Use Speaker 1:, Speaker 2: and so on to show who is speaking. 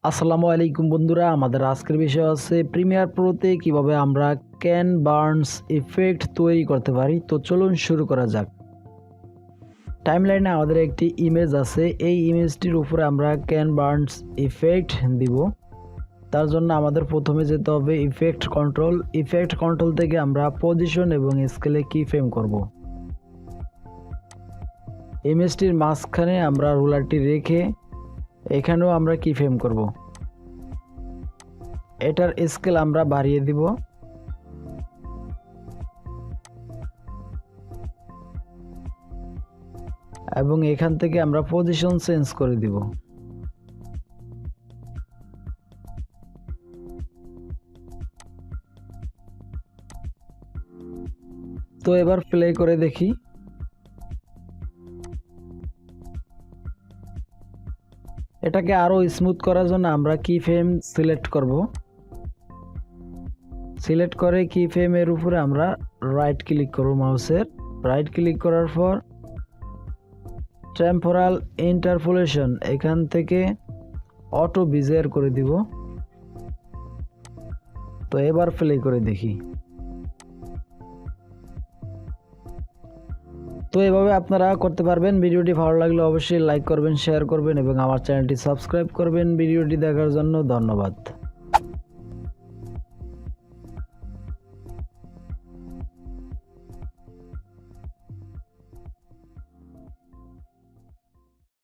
Speaker 1: আসসালামু আলাইকুম বন্ধুরা, আমাদের আজকের বিষয় আছে প্রিমিয়ার প্রোতে কিভাবে আমরা ক্যান বার্নস ইফেক্ট তৈরি করতে পারি। তো চলুন শুরু করা যাক। টাইমলাইনে আমাদের একটি ইমেজ আছে, এই ইমেজটির উপরে আমরা ক্যান বার্নস ইফেক্ট দিব। তার জন্য আমাদের প্রথমে যেতে হবে ইফেক্ট কন্ট্রোল থেকে আমরা পজিশন এবং স্কেলে কি ফ্রেম করব। ইমেজটির মাঝখানে আমরা রুলারটি রেখে এখানেও আমরা কি ফ্রেম করব। এটার স্কেল আমরা বাড়িয়ে দিব এবং এখান থেকে আমরা পজিশন চেঞ্জ করে দিব। তো এবার প্লে করে দেখি। এটাকে আরো স্মুথ করার জন্য আমরা কি ফ্রেম সিলেক্ট করব। সিলেক্ট করে কি ফ্রেমের উপরে আমরা রাইট ক্লিক করব, মাউসের রাইট ক্লিক করার পর টেম্পোরাল ইন্টারপোলেশন এখান থেকে অটো বিজেয়ার করে দিব। তো এবার প্লে করে দেখি। তো এভাবে আপনারা করতে পারবেন। ভিডিওটি ভালো লাগলে অবশ্যই লাইক করবেন, শেয়ার করবেন এবং আমার চ্যানেলটি সাবস্ক্রাইব করবেন। ভিডিওটি দেখার জন্য ধন্যবাদ।